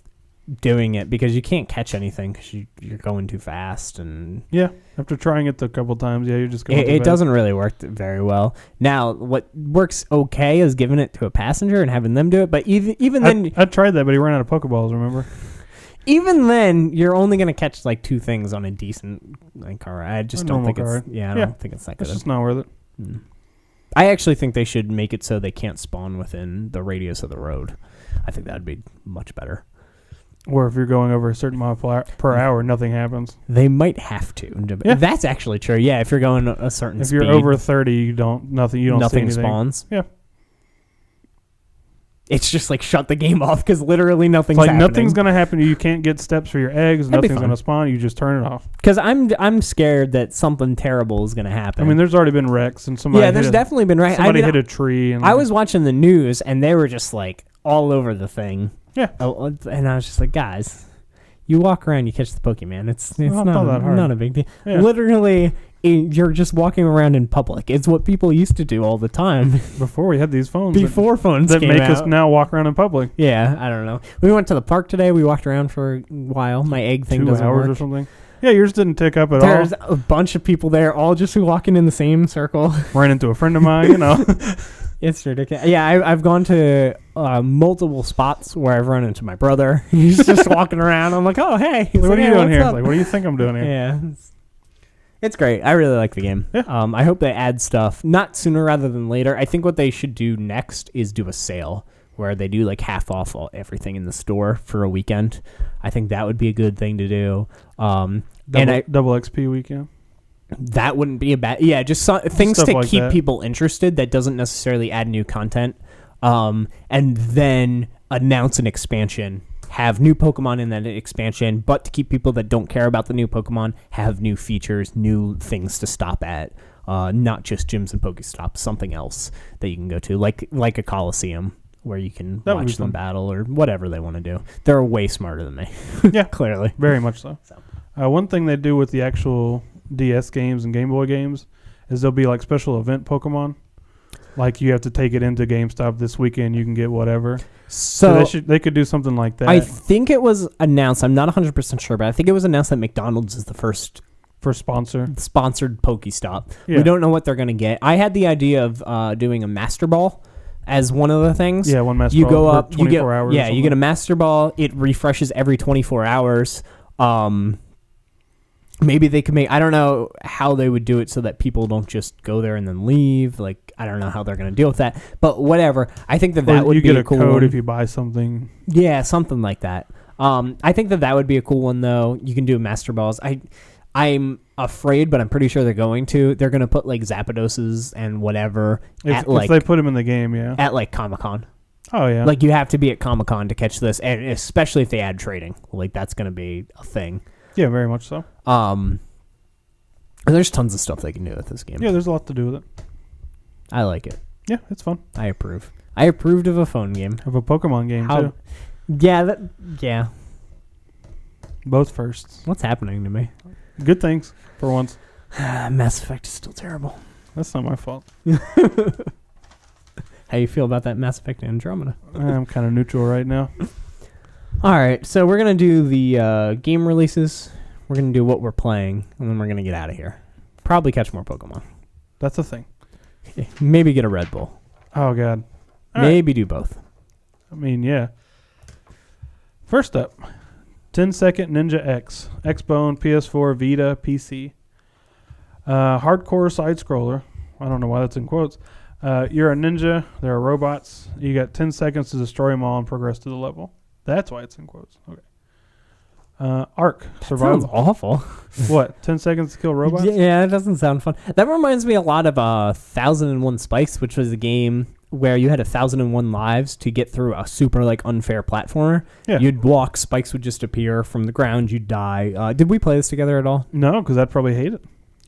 doing it because you can't catch anything because you're going too fast. And yeah, after trying it a couple times, you're just going too fast. It doesn't really work very well. Now, what works okay is giving it to a passenger and having them do it, but even then... I tried that, but he ran out of Pokeballs, remember? Even then, you're only going to catch like 2 things on a decent car. I just don't think it's... Yeah, I don't think it's that good. It's just not worth it. I actually think they should make it so they can't spawn within the radius of the road. I think that would be much better. Or if you're going over a certain mile per hour, nothing happens. They might have to. Yeah. That's actually true. Yeah, if you're going a certain speed. If you're over 30, you don't see anything. Nothing spawns. Yeah. It's just like shut the game off because literally nothing's happening. Nothing's going to happen to you. You can't get steps for your eggs. Nothing's going to spawn. You just turn it off. Because I'm scared that something terrible is going to happen. I mean, there's already been wrecks and somebody. Yeah, there's definitely been wrecks. Somebody hit a tree. And I was watching the news and they were just like all over the thing. Yeah. And I was just like, guys, you walk around, you catch the Pokemon. It's not that hard. Not a big deal. Yeah. Literally, you're just walking around in public. It's what people used to do all the time. Before we had these phones. Before phones that came make out. us now walk around in public. Yeah, I don't know. We went to the park today. We walked around for a while. My egg thing 2 doesn't hours work. or something. Yeah, yours didn't tick up at all. There's a bunch of people there, all just walking in the same circle. Ran into a friend of mine, It's ridiculous. Yeah, I've gone to multiple spots where I've run into my brother. He's just walking around. I'm like, oh, hey. What are you doing here? Like, what do you think I'm doing here? Yeah. It's great. I really like the game. Yeah. I hope they add stuff, not sooner rather than later. I think what they should do next is do a sale where they do like half off everything in the store for a weekend. I think that would be a good thing to do. Double XP weekend. That wouldn't be a bad... Yeah, just things Stuff to like keep that. people interested that doesn't necessarily add new content. And then announce an expansion. Have new Pokemon in that expansion, but to keep people that don't care about the new Pokemon, have new features, new things to stop at. Not just gyms and Pokestops, something else that you can go to, like a Coliseum. where you can That would be watch them fun. battle or whatever they want to do. They're way smarter than me. Yeah. Clearly. Very much so. So. One thing they do with the actual DS games and Game Boy games is there'll be like special event Pokemon. Like you have to take it into GameStop this weekend, you can get whatever. So they could do something like that. I think it was announced, I'm not 100% sure, but I think it was announced that McDonald's is the first for sponsor. sponsored Pokestop. Yeah. We don't know what they're going to get. I had the idea of doing a Master Ball as one of the things. Yeah, one Master You Ball go per up, 24 hours. Yeah, you get a Master Ball. It refreshes every 24 hours. Maybe they could make, I don't know how they would do it so that people don't just go there and then leave. Like, I don't know how they're going to deal with that. But whatever. I think that would you be get a a cool code one. if you buy something. Yeah, something like that. I think that would be a cool one, though. You can do Master Balls. I'm afraid, but I'm pretty sure they're going to. They're going to put, like, Zapdoses and whatever If they put them in the game, yeah. at, like, Comic-Con. Oh, yeah. Like, you have to be at Comic-Con to catch this, and especially if they add trading. Like, that's going to be a thing. Yeah, very much so. And there's tons of stuff they can do with this game. Yeah, there's a lot to do with it. I like it. Yeah, it's fun. I approve. I approved of a phone game. Of a Pokemon game, too. Yeah, yeah. Both firsts. What's happening to me? Good things, for once. Mass Effect is still terrible. That's not my fault. How you feel about that Mass Effect Andromeda? I'm kind of neutral right now. All right, so we're going to do the game releases. We're going to do what we're playing, and then we're going to get out of here. Probably catch more Pokemon. That's the thing. Maybe get a Red Bull. Oh, God. All Maybe do both. I mean, yeah. First up, 10-second Ninja X. X-Bone, PS4, Vita, PC. Hardcore side-scroller. I don't know why that's in quotes. You're a ninja. There are robots. You got 10 seconds to destroy them all and progress to the level. That's why it's in quotes. Okay. Ark. Survival. Sounds awful. What? 10 seconds to kill robots? Yeah, it doesn't sound fun. That reminds me a lot of 1001 Spikes, which was a game where you had 1001 lives to get through a super like unfair platformer. Yeah. You'd walk, spikes would just appear from the ground, you'd die. Did we play this together at all? No, because I'd probably hate it.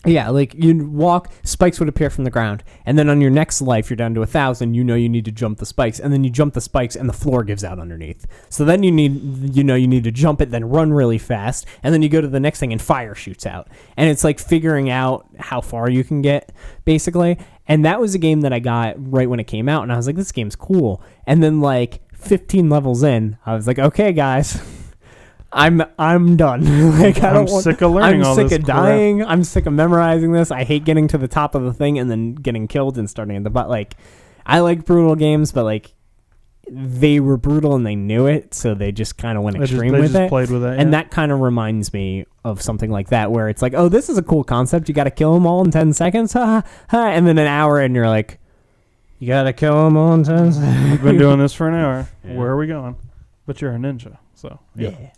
Yeah, like you'd walk, spikes would appear from the ground, and then on your next life, you're down to 1,000. You know you need to jump the spikes, and then you jump the spikes, and the floor gives out underneath. So then you need to jump it, then run really fast, and then you go to the next thing, and fire shoots out, and it's like figuring out how far you can get, basically. And that was a game that I got right when it came out, and I was like, this game's cool. And then like 15 levels in, I was like, okay, guys. I'm done. Like I'm sick of learning all this. I'm sick of dying. Crap. I'm sick of memorizing this. I hate getting to the top of the thing and then getting killed and starting at the butt. Like, I like brutal games, but like, they were brutal and they knew it, so they just kind of went extreme with it. Played with it, and that kind of reminds me of something like that, where it's like, oh, this is a cool concept. You got to kill them all in 10 seconds, and then an hour, and you're like, you got to kill them all in 10 seconds. We've been doing this for an hour. Yeah. Where are we going? But you're a ninja, so yeah.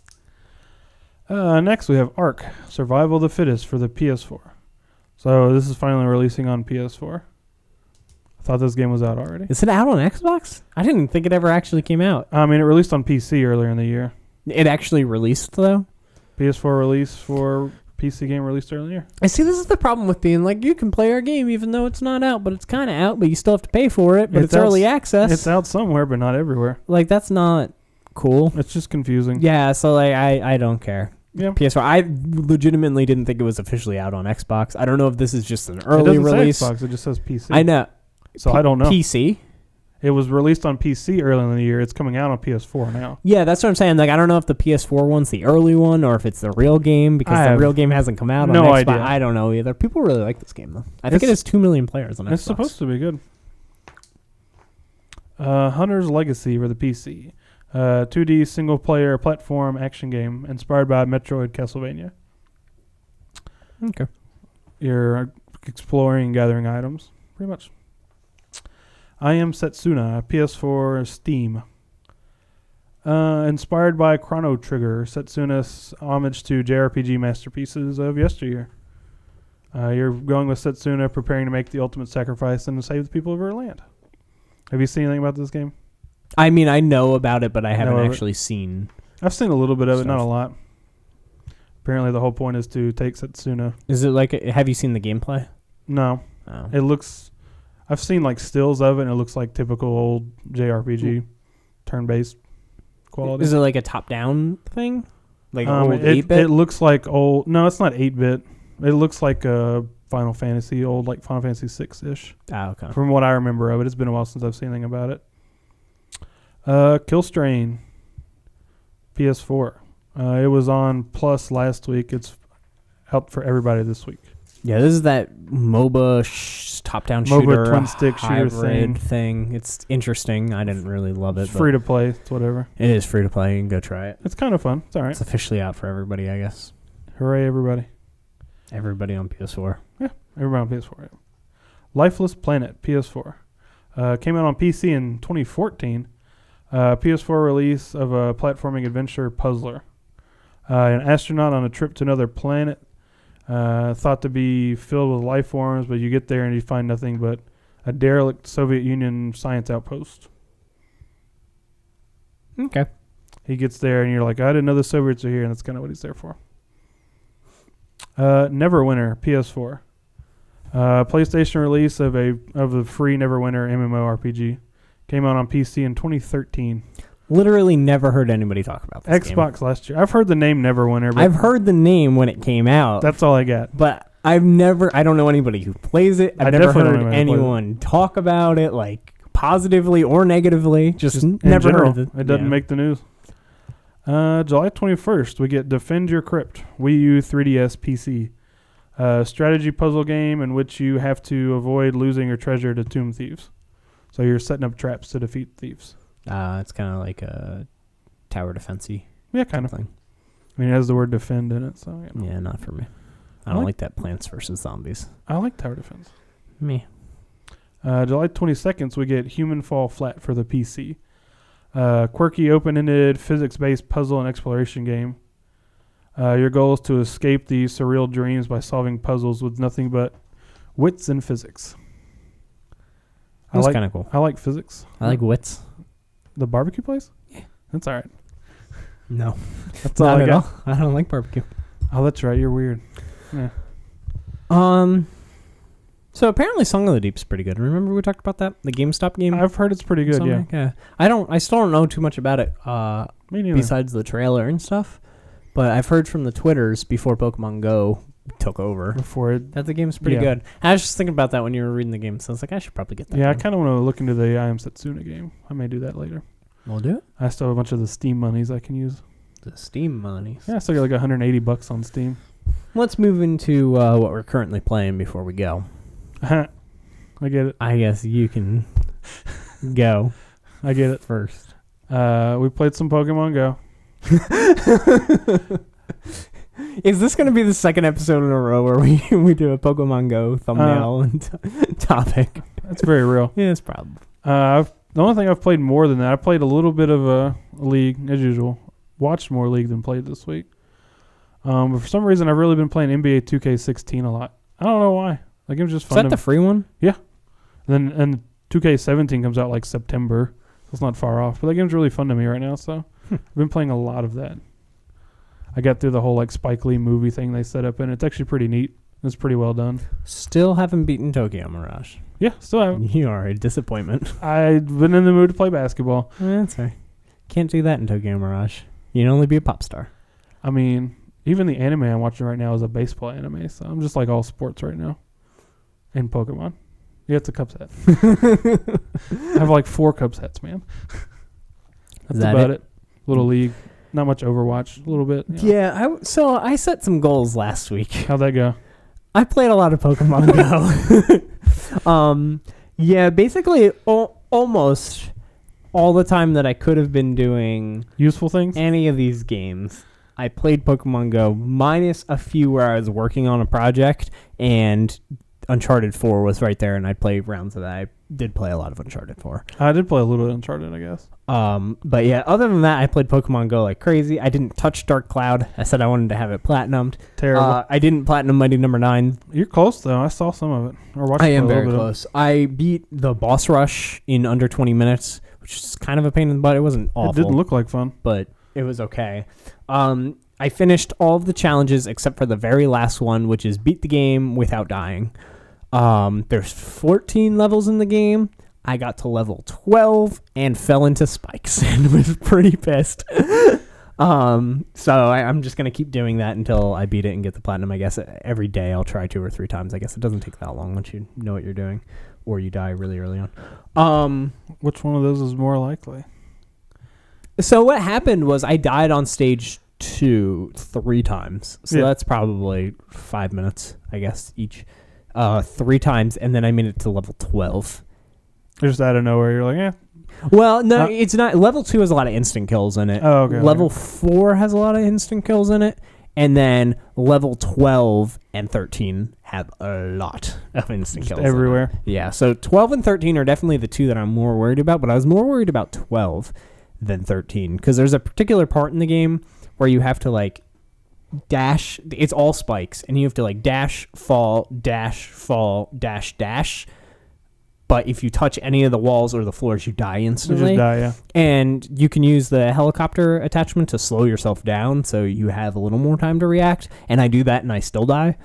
Next, we have Ark, Survival of the Fittest for the PS4. So this is finally releasing on PS4. I thought this game was out already. Is it out on Xbox? I didn't think it ever actually came out. I mean, it released on PC earlier in the year. It actually released, though? PS4 release for PC game released earlier. I see, this is the problem with being like, you can play our game even though it's not out, but it's kind of out, but you still have to pay for it, but it's early access. It's out somewhere, but not everywhere. Like, that's not cool. It's just confusing. Yeah, so like, I don't care. Yeah. PS4. I legitimately didn't think it was officially out on Xbox. I don't know if this is just an early release. Say Xbox, it just says PC. I know. So I don't know. PC? It was released on PC earlier in the year. It's coming out on PS4 now. Yeah, that's what I'm saying. Like, I don't know if the PS4 one's the early one or if it's the real game because the real game hasn't come out on Xbox. Idea. I don't know either. People really like this game, though. I think it has 2 million players on Xbox. It's supposed to be good. Hunter's Legacy for the PC. 2D single-player platform action game inspired by Metroid Castlevania. Okay. You're exploring and gathering items, pretty much. I Am Setsuna, PS4 Steam. Inspired by Chrono Trigger, Setsuna's homage to JRPG masterpieces of yesteryear. You're going with Setsuna, preparing to make the ultimate sacrifice and to save the people of her land. Have you seen anything about this game? I mean, I know about it, but I haven't actually seen. I've seen a little bit of it, not a lot. Apparently, the whole point is to take Setsuna. Is it like? Have you seen the gameplay? No. Oh. It looks. I've seen like stills of it, and it looks like typical old JRPG, turn-based quality. Is it like a top-down thing? Like old 8-bit? It looks like old. No, it's not 8-bit. It looks like Final Fantasy, old like Final Fantasy 6-ish. Ah, okay. From what I remember of it, it's been a while since I've seen anything about it. Kill Strain, PS4. It was on Plus last week. It's out for everybody this week. Yeah, this is that MOBA top-down shooter, twin-stick shooter thing. It's interesting. I didn't really love it. It's free to play. It's whatever. It is free to play. You can go try it. It's kind of fun. It's all right. It's officially out for everybody, I guess. Hooray, everybody. Everybody on PS4. Yeah, everybody on PS4. Yeah. Lifeless Planet, PS4. Came out on PC in 2014. PS4 release of a platforming adventure puzzler. An astronaut on a trip to another planet, thought to be filled with life forms, but you get there and you find nothing but a derelict Soviet Union science outpost. Okay. He gets there and you're like, I didn't know the Soviets are here, and that's kind of what he's there for. Neverwinter, PS4. PlayStation release of the free Neverwinter MMORPG. Came out on PC in 2013. Literally never heard anybody talk about this Xbox game. last year. I've heard the name Neverwinter. But I've heard the name when it came out. That's all I got. But I don't know anybody who plays it. I've never heard anyone talk about it, like positively or negatively. Just never heard of it. It doesn't make the news. July 21st, we get Defend Your Crypt, Wii U, 3DS, PC. Strategy puzzle game in which you have to avoid losing your treasure to tomb thieves. So you're setting up traps to defeat thieves. It's kind of like a tower defense-y. Yeah, kind of thing. I mean, it has the word defend in it, so yeah, not for me. I don't like that Plants vs. Zombies. I like tower defense. Me. July 22nd, so we get Human Fall Flat for the PC. Quirky, open-ended, physics-based puzzle and exploration game. Your goal is to escape these surreal dreams by solving puzzles with nothing but wits and physics. That's kind of cool. I like physics. I like wits. The barbecue place? Yeah. That's all right. No. That's all I got. All. I don't like barbecue. Oh, that's right. You're weird. Yeah. So apparently Song of the Deep's pretty good. Remember we talked about that? The GameStop game? I've heard it's pretty good, yeah. I still don't know too much about it Me neither. besides the trailer and stuff. But I've heard from the Twitters before Pokemon Go took over that the game's pretty good. I was just thinking about that when you were reading the game, so I was like, I should probably get that. Yeah, I kind of want to look into the I Am Setsuna game. I may do that later. We'll do it. I still have a bunch of the Steam monies I can use. The Steam monies. Yeah, I still got like $180 on Steam. Let's move into what we're currently playing before we go. I get it. I guess you can go. I get it. First. We played some Pokemon Go. Is this going to be the second episode in a row where we do a Pokemon Go thumbnail and topic? That's very real. Yeah, it's probably. The only thing I've played more than that, I played a little bit of a League, as usual. Watched more League than played this week. But for some reason, I've really been playing NBA 2K16 a lot. I don't know why. Like, it was just fun. Is that the free one? Yeah. And 2K17 comes out like September. So it's not far off. But that game's really fun to me right now, so I've been playing a lot of that. I got through the whole like Spike Lee movie thing they set up, and it's actually pretty neat. It's pretty well done. Still haven't beaten Tokyo Mirage. Yeah, still haven't. You are a disappointment. I've been in the mood to play basketball. That's right. Can't do that in Tokyo Mirage. You can only be a pop star. I mean, even the anime I'm watching right now is a baseball anime, so I'm just like all sports right now. And Pokemon. Yeah, it's a Cubs hat. I have like 4 Cubs hats, man. That's about it. Little League. Not much Overwatch. A little bit. Yeah, so I set some goals last week. How'd that go? I played a lot of Pokemon Go. Yeah, basically almost all the time that I could have been doing useful things, any of these games, I played Pokemon Go, minus a few where I was working on a project, and Uncharted 4 was right there, and I'd play rounds of that. I did play a lot of Uncharted 4. I did play a little bit of Uncharted, I guess. But yeah, other than that, I played Pokemon Go like crazy. I didn't touch Dark Cloud. I said I wanted to have it platinumed. Terrible. I didn't platinum Mighty Number 9. You're close, though. I saw some of it. Or watched I am very close. I beat the boss rush in under 20 minutes, which is kind of a pain in the butt. It wasn't awful. It didn't look like fun. But it was okay. I finished all of the challenges except for the very last one, which is beat the game without dying. There's 14 levels in the game. I got to level 12 and fell into spikes and was pretty pissed. So I'm just going to keep doing that until I beat it and get the platinum. I guess every day I'll try 2 or 3 times. I guess it doesn't take that long once you know what you're doing, or you die really early on. Which one of those is more likely? So what happened was I died on stage 2 3 times. So that's probably 5 minutes, I guess, each. 3 times, and then I made it to level 12. Just out of nowhere, you're like, Well, no, it's not. Level 2 has a lot of instant kills in it. Oh, okay. Level 4 has a lot of instant kills in it. And then level 12 and 13 have a lot of instant kills everywhere. Yeah, so 12 and 13 are definitely the 2 that I'm more worried about, but I was more worried about 12 than 13, because there's a particular part in the game where you have to, like, dash. It's all spikes, and you have to, like, dash, fall, dash, dash. But if you touch any of the walls or the floors, you die instantly. You just die, yeah. And you can use the helicopter attachment to slow yourself down, so you have a little more time to react. And I do that, and I still die.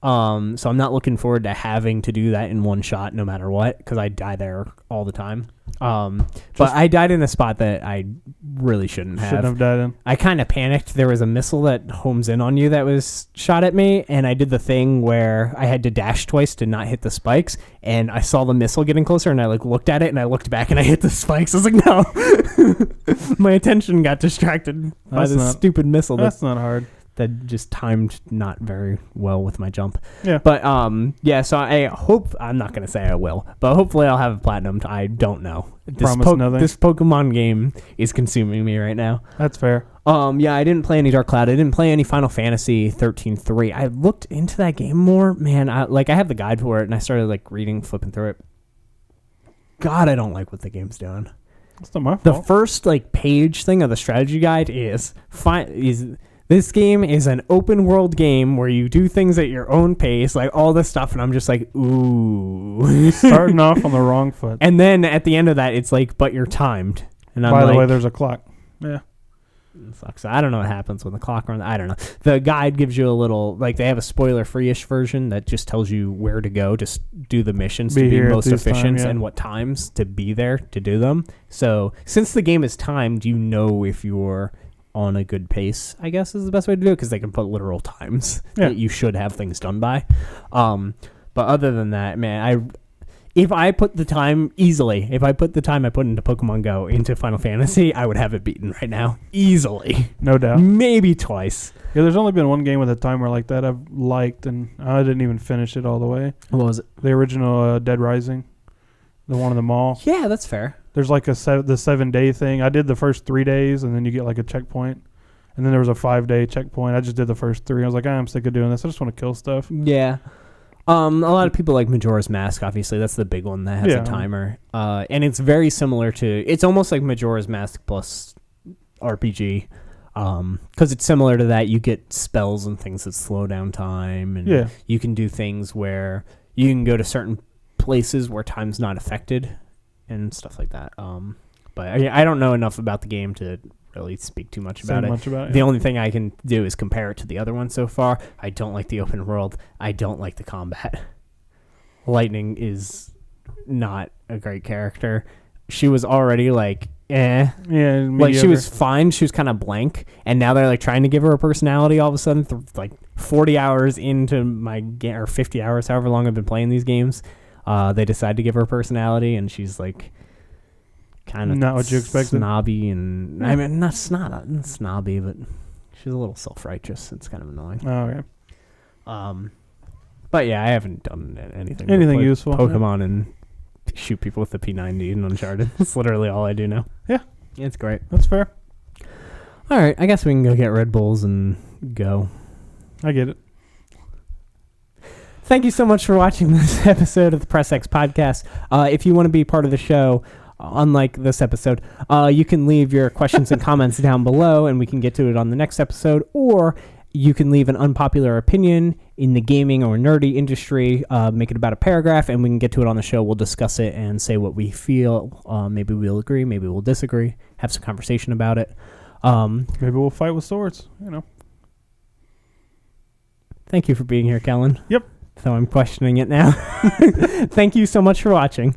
So I'm not looking forward to having to do that in one shot, no matter what, because I die there all the time. But I died in a spot that I really shouldn't have died in. I kind of panicked. There was a missile that homes in on you that was shot at me, and I did the thing where I had to dash twice to not hit the spikes, and I saw the missile getting closer, and I looked at it, and I looked back, and I hit the spikes. I was like, no. My attention got distracted by this stupid missile. That's not hard. That just timed not very well with my jump. Yeah. But, so I hope, I'm not going to say I will, but hopefully I'll have a platinum. I don't know. Promise nothing. This Pokemon game is consuming me right now. That's fair. I didn't play any Dark Cloud. I didn't play any Final Fantasy 13-3. I looked into that game more. Man, I have the guide for it, and I started, like, flipping through it. God, I don't like what the game's doing. It's not my fault. The first, like, page thing of the strategy guide is this game is an open world game where you do things at your own pace, like all this stuff, and I'm just like, ooh. Starting off on the wrong foot. And then at the end of that, it's like, but you're timed. And I'm By the way, there's a clock. Yeah. It sucks. I don't know what happens when the clock runs. I don't know. The guide gives you a little, like, they have a spoiler-free-ish version that just tells you where to go, just do the missions to be most efficient and what times to be there to do them. So since the game is timed, you know if you're on a good pace, I guess, is the best way to do it, because they can put literal times that you should have things done by. But other than that, man, if I put the time I put into Pokemon Go into Final Fantasy, I would have it beaten right now easily. No doubt. Maybe twice. Yeah, there's only been one game with a timer like that I've liked, and I didn't even finish it all the way. What was it? The original Dead Rising, the one in the mall. Yeah, that's fair. There's like the 7-day thing. I did the first 3 days, and then you get like a checkpoint. And then there was a 5-day checkpoint. I just did the first 3. I was like, I'm sick of doing this. I just want to kill stuff. Yeah. A lot of people like Majora's Mask, obviously. That's the big one that has a timer. And it's very similar to... It's almost like Majora's Mask plus RPG. Because it's similar to that. You get spells and things that slow down time. And you can do things where you can go to certain places where time's not affected and stuff like that. But I don't know enough about the game to really speak too much about it. The only thing I can do is compare it to the other one so far. I don't like the open world. I don't like the combat. Lightning is not a great character. She was already like, eh. Yeah, mediocre. Like, she was fine. She was kind of blank. And now they're like trying to give her a personality all of a sudden. Like 40 hours into my game, or 50 hours, however long I've been playing these games. They decide to give her a personality, and she's like kind of not what you expected. Snobby, and I mean not snobby, but she's a little self-righteous. It's kind of annoying. Oh yeah. But yeah, I haven't done anything useful. Pokemon and shoot people with the P90 in Uncharted. That's literally all I do now. Yeah, it's great. That's fair. All right, I guess we can go get Red Bulls and go. I get it. Thank you so much for watching this episode of the Press X Podcast. If you want to be part of the show, unlike this episode, you can leave your questions and comments down below, and we can get to it on the next episode. Or you can leave an unpopular opinion in the gaming or nerdy industry, make it about a paragraph, and we can get to it on the show. We'll discuss it and say what we feel. Maybe we'll agree, maybe we'll disagree, have some conversation about it. Maybe we'll fight with swords, Thank you for being here, Kellen. Yep. So I'm questioning it now. Thank you so much for watching.